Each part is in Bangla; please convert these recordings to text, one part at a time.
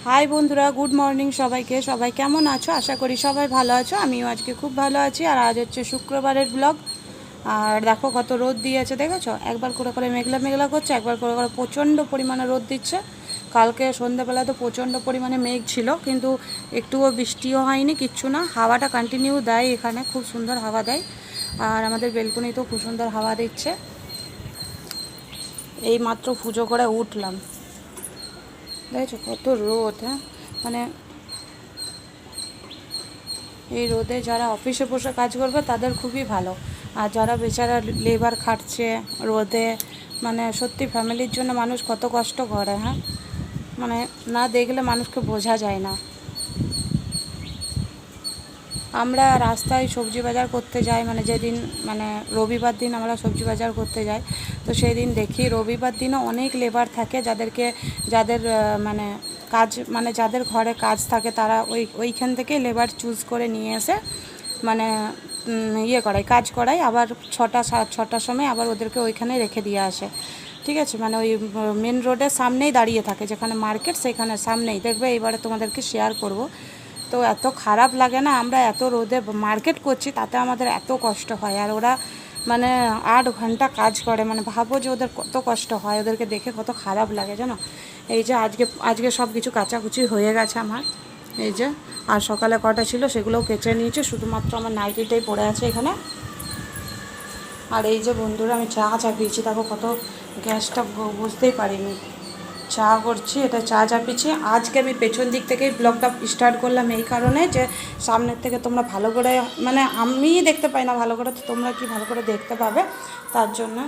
হাই বন্ধুরা, গুড মর্নিং সবাইকে। সবাই কেমন আছো? আশা করি সবাই ভালো আছো। আমিও আজকে খুব ভালো আছি। আর আজ হচ্ছে শুক্রবারের ব্লগ। আর দেখো কত রোদ দিয়েছে, দেখেছো? একবার করে করে মেঘলা মেঘলা করছে, একবার করে করে প্রচণ্ড পরিমাণে রোদ দিচ্ছে। কালকে সন্ধ্যাবেলা তো প্রচণ্ড পরিমাণে মেঘ ছিল, কিন্তু একটুও বৃষ্টিও হয়নি, কিচ্ছু না। হাওয়াটা কন্টিনিউ দেয়, এখানে খুব সুন্দর হাওয়া দেয়। আর আমাদের বেলকনিতেও খুব সুন্দর হাওয়া দিচ্ছে। এই মাত্র পুজো করে উঠলাম, দেখেছো কত রোদ। হ্যাঁ, মানে এই রোদে যারা অফিসে বসে কাজ করবে তাদের খুবই ভালো। আর যারা বেচারা লেবার খাটছে রোদে, মানে সত্যি ফ্যামিলির জন্য মানুষ কত কষ্ট করে। হ্যাঁ, মানে না দেখলে মানুষকে বোঝা যায় না। আমরা রাস্তায় সবজি বাজার করতে যাই, মানে যেদিন মানে রবিবার দিন আমরা সবজি বাজার করতে যাই, তো সেই দিন দেখি রবিবার দিনও অনেক লেবার থাকে, যাদের মানে কাজ, মানে যাদের ঘরে কাজ থাকে তারা ওইখান থেকে লেবার চুজ করে নিয়ে এসে মানে ইয়ে করায়, কাজ করায়। আবার 6টা 6:30 সময় আবার ওদেরকে ওইখানে রেখে দিয়ে আসে। ঠিক আছে, মানে ওই মেন রোডের সামনেই দাঁড়িয়ে থাকে, যেখানে মার্কেট সেখানে সামনেই দেখবে। এবারে তোমাদেরকে শেয়ার করব। তো এত খারাপ লাগে না, আমরা এত রোদে মার্কেট করছি, তাতে আমাদের এত কষ্ট হয়। আর ওরা মানে 8 ঘন্টা কাজ করে, মানে ভাবো যে ওদের কত কষ্ট হয়, ওদেরকে দেখে কত খারাপ লাগে জানো। এই যে আজকে আজকে সব কিছু কাচাকুচি হয়ে গেছে আমার, এই যে। আর সকালে কটা ছিল সেগুলোও কেচে নিয়েছে, শুধুমাত্র আমার নাইটিটাই পড়ে আছে এখানে। আর এই যে বন্ধুরা, আমি চা চাপিয়েছি, দেখো কত গ্যাসটা বুঝতেই পারিনি। চা করছি, এটা চা চাপিয়েছি। আজকে আমি পেছন দিক থেকেই ব্লগটা স্টার্ট করলাম, এই কারণে যে সামনের থেকে তোমরা ভালো করে, মানে আমি দেখতে পাই না ভালো করে, তো তোমরা কি ভালো করে দেখতে পাবে, তার জন্য।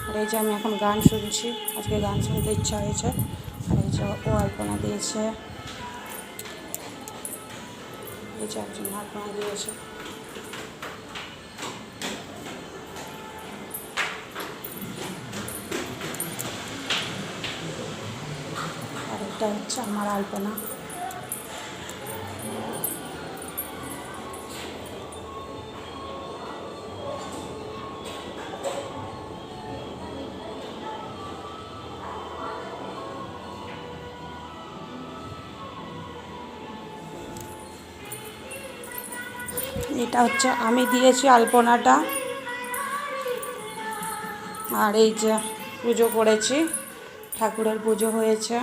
আর এই যে আমি এখন গান শুনছি, আজকে গান শুনতে ইচ্ছা হয়েছে। আর এই যে ও আলপনা দিয়েছে, এই যে একজন আলপনা দিয়েছে। আর এটা হচ্ছে আমার আলপনা। এটা হচ্ছে আমি দিয়েছি আলপনাটা। আর এই যে পুজো করেছি, ঠাকুরের পুজো হয়েছে।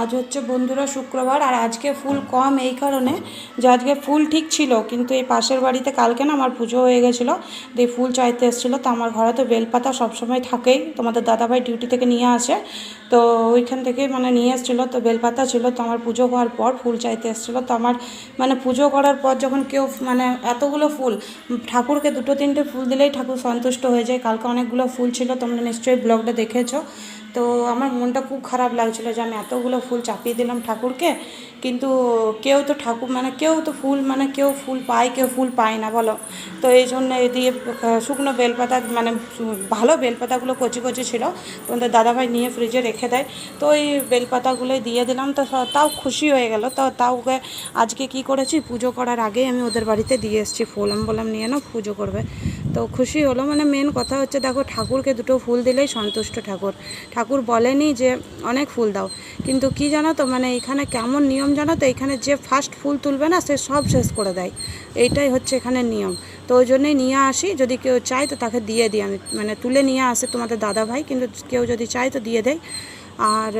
আজ হচ্ছে বন্ধুরা শুক্রবার, আর আজকে ফুল কম এই কারণে যে আজকে ফুল ঠিক ছিল, কিন্তু এই পাশের বাড়িতে কালকে না আমার পুজো হয়ে গেছিলো, দিয়ে ফুল চাইতে এসেছিলো। তো আমার ঘরে তো বেলপাতা সবসময় থাকেই, তোমাদের দাদাভাই ডিউটি থেকে নিয়ে আসে, তো ওইখান থেকে মানে নিয়ে এসেছিলো। তো বেলপাতা ছিল, তো আমার পুজো হওয়ার পর ফুল চাইতে এসেছিলো। তো আমার মানে পুজো করার পর যখন কেউ মানে এতগুলো ফুল, ঠাকুরকে 2-3টে ফুল দিলেই ঠাকুর সন্তুষ্ট হয়ে যায়। কালকে অনেকগুলো ফুল ছিল, তোমরা নিশ্চয়ই ব্লগটা দেখেছো। তো আমার মনটা খুব খারাপ লাগছিলো যে আমি এতগুলো ফুল চাপিয়ে দিলাম ঠাকুরকে, কিন্তু কেউ তো ঠাকুর মানে কেউ তো ফুল, মানে কেউ ফুল পায়, কেউ ফুল পায় না বলো। তো এই জন্য এ দিয়ে শুকনো বেলপাতা, মানে ভালো বেলপাতাগুলো কচি কচি ছিল, তোমাদের দাদাভাই নিয়ে ফ্রিজে রেখে দেয়। তো ওই বেলপাতাগুলোই দিয়ে দিলাম, তো তাও খুশি হয়ে গেল। তো তাও আজকে কি করেছি, পুজো করার আগেই আমি ওদের বাড়িতে দিয়ে এসেছি ফুল। আমি বললাম নিয়ে নাও, পুজো করবে। তো খুশি হলো। মানে মেন কথা হচ্ছে, দেখো ঠাকুরকে 2টো ফুল দিলেই সন্তুষ্ট ঠাকুর। ঠাকুর বলেনি যে অনেক ফুল দাও, কিন্তু কি জানো তো, মানে এখানে কেমন নিয়ম জানো তো, এখানে যে ফার্স্ট ফুল তুলবে না সে সব শেষ করে দেয়, এইটাই হচ্ছে এখানে নিয়ম। তো ওই জন্যই নিয়ে আসি, যদি কেউ চায় তো তাকে দিয়ে দিই আমি, মানে তুলে নিয়ে আসে তোমাদের দাদাভাই, কিন্তু কেউ যদি চায় তো দিয়ে দেয়। আর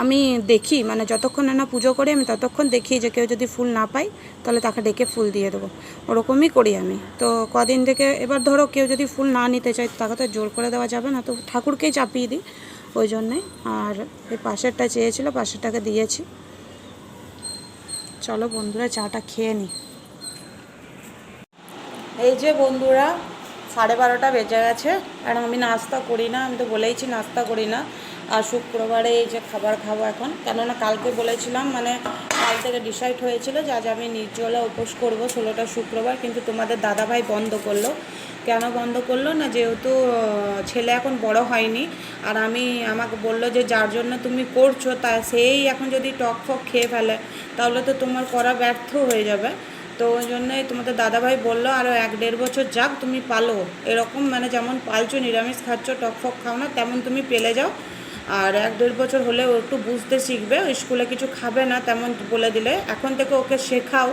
আমি দেখি, মানে যতক্ষণ না পুজো করি আমি ততক্ষণ দেখি যে কেউ যদি ফুল না পাই তাহলে তাকে ডেকে ফুল দিয়ে দেবো, ওরকমই করি আমি। তো কদিন থেকে এবার ধরো কেউ যদি ফুল না নিতে চায় তাকে তো জোর করে দেওয়া যাবে না, তো ঠাকুরকেই চাপিয়ে দিই ওই জন্যে। আর এই পাশেরটা চেয়েছিল, পাশেরটাকে দিয়েছি। চলো বন্ধুরা চাটা খেয়ে নিই। এই যে বন্ধুরা, 12:30 বেজে গেছে, আর আমি নাস্তা করি না, আমি তো বলেইছি নাস্তা করি না। আর শুক্রবারে এই যে খাবার খাবো এখন, কেননা কালকে বলেছিলাম, মানে কাল থেকে ডিসাইড হয়েছিল যে আজ আমি নির্জলা উপোস করবো 16টা শুক্রবার, কিন্তু তোমাদের দাদাভাই বন্ধ করলো। কেন বন্ধ করলো না, যেহেতু ছেলে এখন বড় হয়নি, আর আমাকে বললো যে যার জন্য তুমি করছো তা সেই এখন যদি টক ফক খেয়ে ফেলে তাহলে তো তোমার করা ব্যর্থ হয়ে যাবে। তো ওই জন্যই তোমাদের দাদাভাই বললো আরও 1-1.5 বছর যাক, তুমি পালো এরকম, মানে যেমন পালছো নিরামিষ খাচ্ছ টক ফক খাও না, তেমন তুমি পেলে যাও। আর 1-1.5 বছর হলে ও একটু বুঝতে শিখবে, স্কুলে কিছু খাবে না তেমন বলে দিলে এখন থেকে ওকে শেখাও,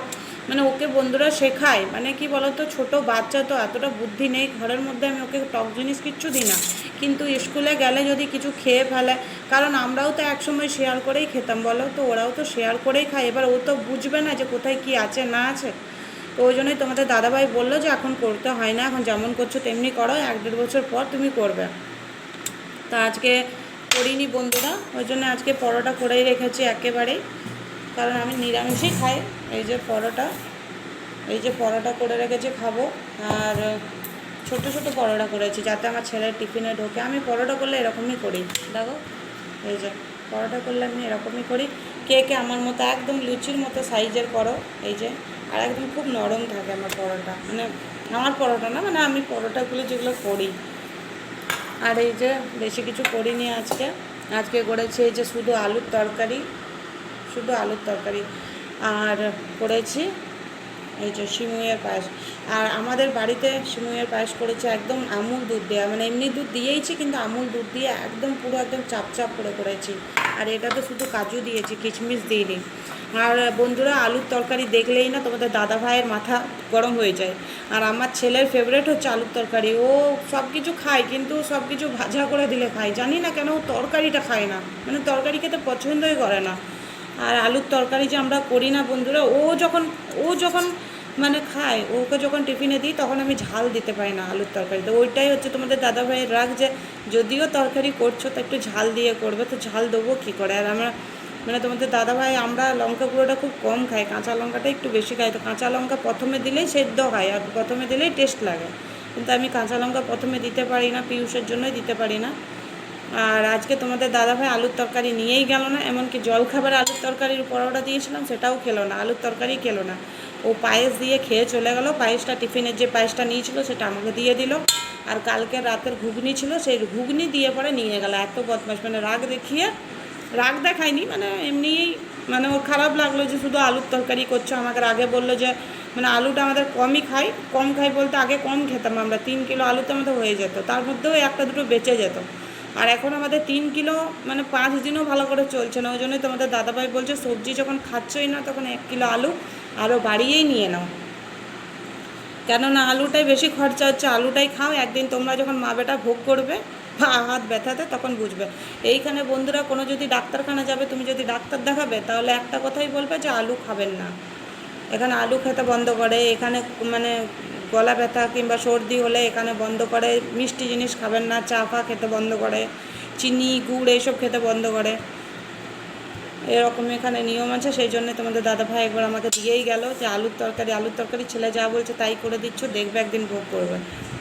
মানে ওকে বন্ধুরা শেখায়, মানে কি বলতো ছোটো বাচ্চা তো এতটা বুদ্ধি নেই, ঘরের মধ্যে আমি ওকে টক জিনিস কিচ্ছু দিই না, কিন্তু স্কুলে গেলে যদি কিছু খেয়ে ফেলে, কারণ আমরাও তো একসময় শেয়ার করেই খেতাম বলো, তো ওরাও তো শেয়ার করেই খায়, এবার ও তো বুঝবে না যে কোথায় কি আছে না আছে। তো ওই জন্যই তোমাদের দাদাভাই বললো যে এখন করতে হয় না, এখন যেমন করছো তেমনি করো, 1-1.5 বছর পর তুমি করবে। তা আজকে করিনি বন্ধুরা, ওই জন্য আজকে পরোটা করেই রেখেছি একেবারেই, কারণ আমি নিরামিষই খাই। এই যে পরোটা, এই যে পরোটা করে রেখেছি খাবো, আর ছোট ছোট পরোটা করেছি যাতে আমার ছেলের টিফিনে ঢোকে। আমি পরোটা করলে এরকমই করি, দেখো এই যে পরোটা করলে আমি এরকমই করি। কে কে আমার মতো একদম লুচির মতো সাইজের করো, এই যে, আর একদম খুব নরম থাকে আমার পরোটা, মানে আমার পরোটা না, মানে আমি পরোটাগুলো যেগুলো করি। আর এই যে বেশি কিছু করিনি আজকে, আজকে করেছি এই যে শুধু আলুর তরকারি, শুধু আলুর তরকারি, আর করেছি এই যে সিমুইয়ের পায়েস। আর আমাদের বাড়িতে সিমুইয়ের পায়েস করেছে একদম আমুল দুধ দেওয়া, মানে এমনি দুধ দিয়েইছি কিন্তু আমুল দুধ দিয়ে একদম পুরো একদম চাপ চাপ করে করেছি। আর এটাতে শুধু কাজু দিয়েছি, কিশমিশ দিইনি। আর বন্ধুরা আলুর তরকারি দেখলেই না তোমাদের দাদা ভাইয়ের মাথা গরম হয়ে যায়। আর আমার ছেলের ফেভারিট হচ্ছে আলুর তরকারি, ও সব কিছু খায় কিন্তু সব কিছু ভাজা করে দিলে খায়, জানি না কেন ও তরকারিটা খায় না, মানে তরকারি খেতে পছন্দই করে না। আর আলুর তরকারি যে আমরা করি না বন্ধুরা, ও যখন মানে খায়, ওকে যখন টিফিনে দিই তখন আমি ঝাল দিতে পারি না আলুর তরকারিতে, ওইটাই হচ্ছে তোমাদের দাদাভাইয়ের রাগ, যে যদিও তরকারি করছো তো একটু ঝাল দিয়ে করবে, তো ঝাল দেবো কী করে। আর আমরা মানে তোমাদের দাদাভাই আমরা লঙ্কা গুঁড়োটা খুব কম খাই, কাঁচা লঙ্কাটা একটু বেশি খাই, তো কাঁচা লঙ্কা প্রথমে দিলেই সেদ্ধ হয় আর প্রথমে দিলেই টেস্ট লাগে, কিন্তু আমি কাঁচা লঙ্কা প্রথমে দিতে পারি না, পিউষের জন্যই দিতে পারি না। আর আজকে তোমাদের দাদাভাই আলুর তরকারি নিয়েই গেল না, এমনকি জলখাবারে আলুর তরকারির পরোটা দিয়েছিলাম সেটাও খেলো না, আলুর তরকারি খেলো না, ও পায়েস দিয়ে খেয়ে চলে গেল। পায়েসটা টিফিনের যে পায়েসটা নিয়েছিল সেটা আমাকে দিয়ে দিল, আর কালকে রাতের ঘুগনি ছিল সেই ঘুগনি দিয়ে পরে নিয়ে গেল। এত বদমাশ, মানে রাগ দেখিয়ে, রাগ দেখায়নি, মানে এমনিই, মানে ওর খারাপ লাগলো যে শুধু আলুর তরকারি করছো। আমাকে আগে বললো যে মানে আলুটা আমাদের কমই খাই, কম খাই বলতে আগে কম খেতাম আমরা, 3 কিলো আলুতে আমাদের হয়ে যেত, তার মধ্যেও একটা দুটো বেঁচে যেত। আর এখন আমাদের 3 কিলো, মানে 5 দিনও ভালো করে চলছে না। ওই জন্যই তোমাদের দাদাভাই বলছে সবজি যখন খাচ্ছই না তখন 1 কিলো আলু আরও বাড়িয়েই নিয়ে নাও, কেননা আলুটাই বেশি খরচা হচ্ছে, আলুটাই খাও। একদিন তোমরা যখন মা বেটা ভোগ করবে বা হাত ব্যথাতে তখন বুঝবে। এইখানে বন্ধুরা কোনো যদি ডাক্তারখানা যাবে, তুমি যদি ডাক্তার দেখাবে তাহলে একটা কথাই বলবে যে আলু খাবেন না। এখানে আলু খেতে বন্ধ করে, এখানে মানে গলা ব্যথা কিংবা সর্দি হলে এখানে বন্ধ করে, মিষ্টি জিনিস খাবেন না, চা ফা খেতে বন্ধ করে, চিনি গুড় এইসব খেতে বন্ধ করে, এরকম এখানে নিয়ম আছে। সেই জন্য তোমাদের দাদাভাই একবার আমাকে দিয়েই গেল যে আলুর তরকারি, আলুর তরকারি ছেলে যা বলছে তাই করে দিচ্ছ, দেখবে একদিন ভোগ করবে।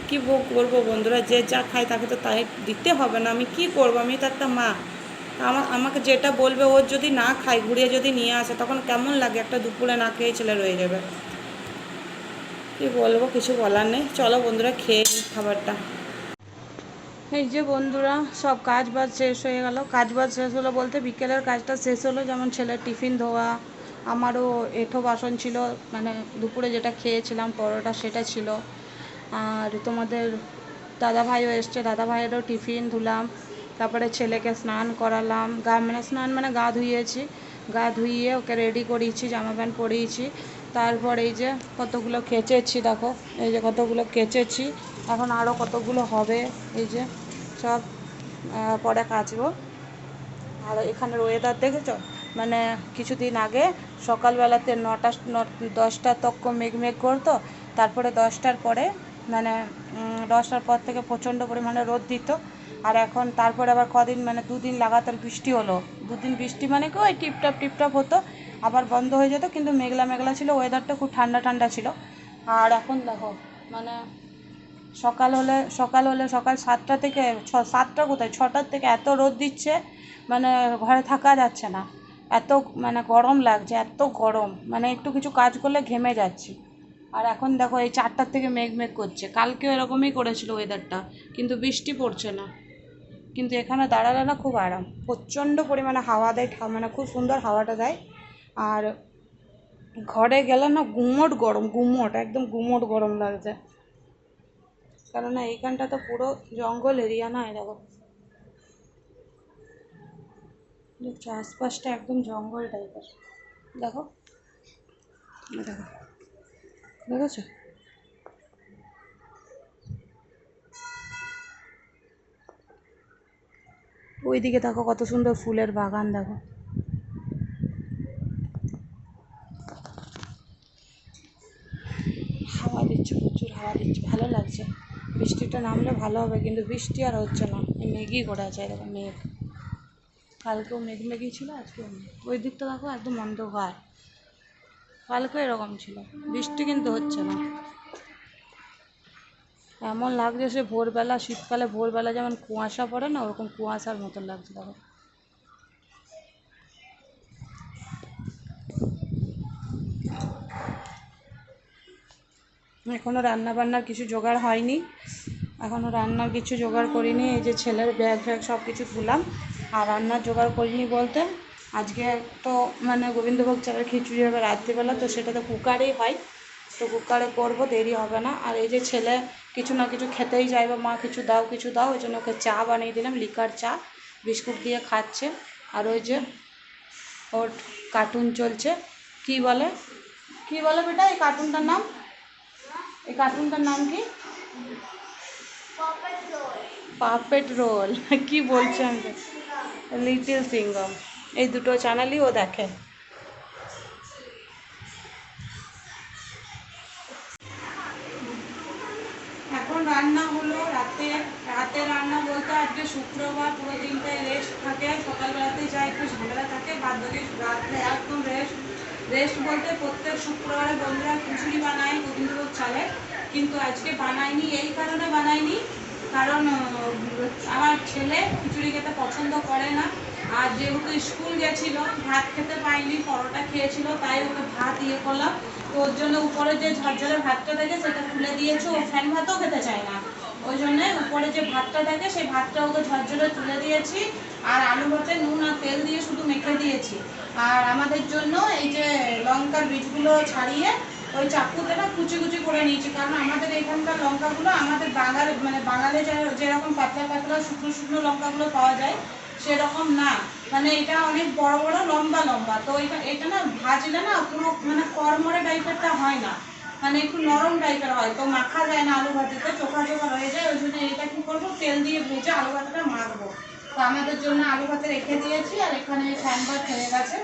কি ভোগ করবো বন্ধুরা, যে যা খায় তাকে তো তাই দিতে হবে না, আমি কি করবো, আমি তো একটা মা। আমাকে যেটা বলবে, ওর যদি না খায় ঘুরিয়ে যদি নিয়ে আসে তখন কেমন লাগে, একটা দুপুরে না খেয়ে ছেলে রয়ে যাবে। কি বলবো, কিছু বলার নেই। চলো বন্ধুরা খেয়ে নিই খাবারটা। এই যে বন্ধুরা সব কাজ বাজ শেষ হয়ে গেল, কাজ বাজ শেষ হলো বলতে বিকেলের কাজটা শেষ হলো, যেমন ছেলের টিফিন ধোয়া, আমারও এঁঠো বাসন ছিল, মানে দুপুরে যেটা খেয়েছিলাম পরোটা সেটা ছিল। আর তোমাদের দাদাভাইও এসছে, দাদাভাইয়েরও টিফিন ধুলাম, তারপরে ছেলেকে স্নান করালাম, মানে স্নান মানে গা ধুইয়েছি, গা ধুইয়ে ওকে রেডি করিয়েছি, জামা প্যান্ট পরিয়েছি। তারপর এই যে কতগুলো কেচেছি, দেখো এই যে কতগুলো কেচেছি, এখন আরও কতগুলো হবে, এই যে সব পরে কাচবো। আর এখানের ওয়েদার দেখেছো, মানে কিছুদিন আগে সকালবেলাতে 9টা 10টা তক্ক মেঘ মেঘ করতো, তারপরে 10টার পরে মানে 10টার পর থেকে প্রচণ্ড পরিমাণে রোদ দিত। আর এখন তারপরে আবার কদিন মানে 2 দিন লাগাতার বৃষ্টি হলো, 2 দিন বৃষ্টি মানে কি ওই টিপটাপ টিপটাপ হতো, আবার বন্ধ হয়ে যেত, কিন্তু মেঘলা মেঘলা ছিল, ওয়েদারটা খুব ঠান্ডা ঠান্ডা ছিল। আর এখন দেখো মানে সকাল হলে সকাল 7টা থেকে 7টা কোথায় 6টার থেকে এত রোদ দিচ্ছে, মানে ঘরে থাকা যাচ্ছে না, এত মানে গরম লাগছে, এত গরম, মানে একটু কিছু কাজ করলে ঘেমে যাচ্ছি। আর এখন দেখো এই 4টার থেকে মেঘ মেঘ করছে, কালকেও এরকমই করেছিল ওয়েদারটা, কিন্তু বৃষ্টি পড়ছে না। কিন্তু এখানে দাঁড়ালে না খুব আরাম, প্রচণ্ড পরিমাণে হাওয়া দেয়, মানে খুব সুন্দর হাওয়াটা দেয়। আর ঘরে গেলে না গুমোট গরম, গুমোট একদম গুমোট গরম লাগছে, কেননা এইখানটা তো পুরো জঙ্গল এরিয়া না। দেখো দেখছো আশপাশটা একদম জঙ্গল টাইপের। দেখো দেখো দেখেছো, ওইদিকে দেখো কত সুন্দর ফুলের বাগান। দেখো হাওয়া দিচ্ছে, প্রচুর হাওয়া দিচ্ছে, ভালো লাগছে। বৃষ্টিটা নামলে ভালো হবে, কিন্তু বৃষ্টি আর হচ্ছে না, এই মেঘই করে আছে। এরকম মেঘ, কালকেও মেঘ মেঘই ছিল, আজকেও মেঘ। ওই দিকটা দেখো একদম অন্ধকার, কালকে এরকম ছিল, বৃষ্টি কিন্তু হচ্ছে না। এমন লাগছে সে ভোরবেলা, শীতকালে ভোরবেলা যেমন কুয়াশা পড়ে না, ওরকম কুয়াশার মতন লাগছে। দেখো এখনও রান্না বান্নার কিছু জোগাড় হয়নি, এখনও রান্নার কিছু জোগাড় করিনি। এই যে ছেলের ব্যাগ ফ্যাগ সব কিছু তুললাম, আর রান্নার জোগাড় করিনি বলতে আজকে তো মানে গোবিন্দভোগ চালের খিচুড়ি হবে রাত্রিবেলা, তো সেটা তো কুকারেই হয়, তো কুকারে করবো, দেরি হবে না। আর এই যে ছেলে কিছু না কিছু খেতেই চাইবে, মা কিছু দাও কিছু দাও, ওই জন্য ওকে চা বানিয়ে দিলাম, লিকার চা, বিস্কুট দিয়ে খাচ্ছে। আর ওই যে ওর কার্টুন চলছে, কি বলে কি বলে বেটা এই কার্টুনটার নাম, এই কার্টুনটার নাম কি? পাপেট রোল কি বলছে আমি, লিটিল সিঙ্গম, এই দুটো চ্যানেলই ও দেখে। এখন রান্না হলো রাতে, রাতে রান্না বলতে আজকে শুক্রবার, পুরো দিনটাই রেস্ট থাকে, সকালবেলাতেই যা একটু ঝামেলা থাকে, বাদ বাকি রাত্রে একদম রেস্ট। রেস্ট বলতে প্রত্যেক শুক্রবারে বন্ধুরা খিচুড়ি বানায় গোবিন্দভোগ চালে, কিন্তু আজকে বানাইনি, এই কারণে বানাইনি কারণ আমার ছেলে খিচুড়ি খেতে পছন্দ করে না। আর যেহেতু স্কুল গেছিলো, ভাত খেতে পাইনি, পরোটা খেয়েছিল, তাই ওকে ভাত ইয়ে করলাম। তো ওর জন্য উপরে যে ঝরঝরে ভাতটা থাকে সেটা তুলে দিয়েছে, ও ফ্যান ভাতও খেতে চায় না, ওই জন্যে উপরে যে ভাতটা থাকে সেই ভাতটা ওকে ঝরঝরে তুলে দিয়েছি। আর আলু ভাতে নুন আর তেল দিয়ে শুধু মেখে দিয়েছি। আর আমাদের জন্য এই যে লঙ্কার বীজগুলো ছাড়িয়ে ওই চাকুতে না কুচি কুচি করে নিয়েছি, কারণ আমাদের এখানকার লঙ্কাগুলো আমাদের বাঙালি মানে বাঙালি যেরকম পাতলা পাতলা শুকনো শুকনো লঙ্কাগুলো পাওয়া যায় সেরকম না, মানে এটা অনেক বড় বড় লম্বা লম্বা। তো এটা না ভাজলে না পুরো মানে কড়মড়ে টাইপেরটা হয় না, মানে একটু নরম টাইপের হয়, তো মাখা যায় না আলু ভাতেতে, চোখা চোখা রয়ে যায়। ওই জন্য এটা কি করবো, তেল দিয়ে ভেজে আলু ভাতেটা মাখবো। তো আমাদের জন্য আলু ভাতে রেখে দিয়েছি, আর এখানে ফ্যান ভাত হয়ে গেছে,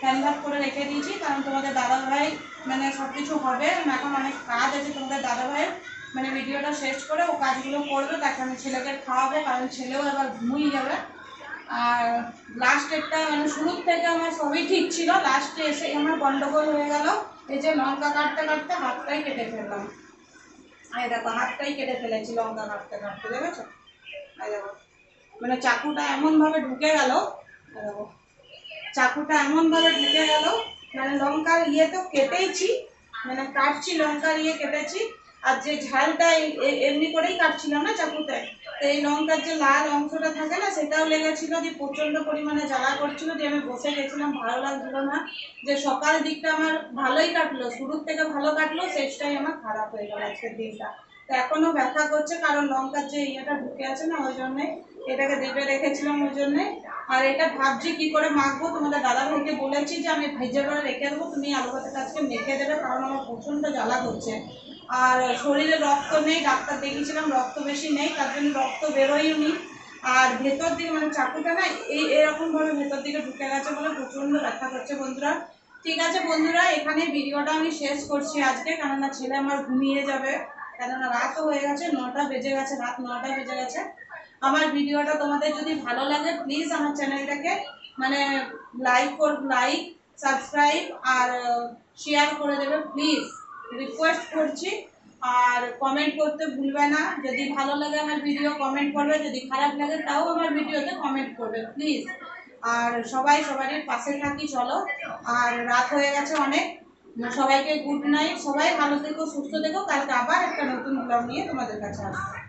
ফ্যান ভাত করে রেখে দিয়েছি, কারণ তোমাদের দাদাভাই মানে সব কিছু হবে, এখন অনেক কাজ আছে তোমাদের দাদাভাইয়ের, মানে ভিডিওটা শেষ করে ও কাজগুলো করবে, তাকে আমি ছেলেকে খাওয়াবো, কারণ ছেলেও এবার ঘুমিয়ে যাবে। আর লাস্টেরটা মানে শুরুর থেকে আমার সবই ঠিক ছিল, লাস্টে এসে আমার গন্ডগোল হয়ে গেল। এই যে লঙ্কা কাটতে কাটতে হাতটাই কেটে ফেললাম, এই দেখো হাতটাই কেটে ফেলেছি লঙ্কা কাটতে কাটতে, দেখেছো? এই দেখো মানে চাকুটা এমনভাবে ঢুকে গেল, দেখো চাকুটা এমনভাবে ঢুকে গেল, মানে লঙ্কার ইয়ে তো কেটেইছি, মানে কাটছি লঙ্কার ইয়ে কেটেছি, আর যে ঝালটা এমনি করেই কাটছিলাম না চাকুতে, তো এই লঙ্কার যে লাল অংশটা থাকে না সেটাও লেগেছিল, যে প্রচণ্ড পরিমাণে জ্বালা করছিল, যে আমি বসে গেছিলাম, ভালো লাগছিল না। যে সকাল দিকটা আমার ভালোই কাটলো, শুরুর থেকে ভালো কাটলো, শেষটাই আমার খারাপ হয়ে গেল আজকের দিনটা। তো এখনো ব্যথা করছে, কারণ লঙ্কার যে ইয়েটা ঢুকে আছে না, ওই জন্যে এটাকে দেবে রেখেছিলাম, ওই জন্যে। আর এটা ভাবছি কি করে মাখবো, তোমাদের দাদাভাইকে বলেছি যে আমি ভেজে করে রেখে দেবো, তুমি আলু ভাতেটা আজকে মেখে দেবে, কারণ আমার প্রচণ্ড জ্বালা করছে। আর শরীরে রক্ত নেই, ডাক্তার দেখিয়েছিলাম রক্ত বেশি নেই, তার জন্য রক্ত বেরোয়নি। আর ভেতর দিকে মানে চাকুটা না এরকম ভাবে ভেতর দিকে ঢুকে গেছে বলে প্রচণ্ড ব্যথা করছে বন্ধুরা। ঠিক আছে বন্ধুরা, এখানে ভিডিওটা আমি শেষ করছি আজকে, কেননা ছেলে আমার ঘুমিয়ে যাবে, কেননা রাতও হয়ে গেছে, 9টা বেজে গেছে, রাত 9টা বেজে গেছে। আমার ভিডিওটা তোমাদের যদি ভালো লাগে প্লিজ আমার চ্যানেলটাকে মানে লাইক সাবস্ক্রাইব আর শেয়ার করে দেবে প্লিজ, রিকোয়েস্ট করছি। আর কমেন্ট করতে ভুলবে না, যদি ভালো লাগে আমার ভিডিও কমেন্ট করবে, যদি খারাপ লাগে তাও আমার ভিডিওতে কমেন্ট করবে প্লিজ। আর সবাই সবারই পাশে থাকি চলো, আর রাত হয়ে গেছে অনেক, সবাইকে গুড নাইট, সবাই ভালো থেকো সুস্থ থেকো, কালকে আবার একটা নতুন ব্লগ নিয়ে তোমাদের কাছে আসবো।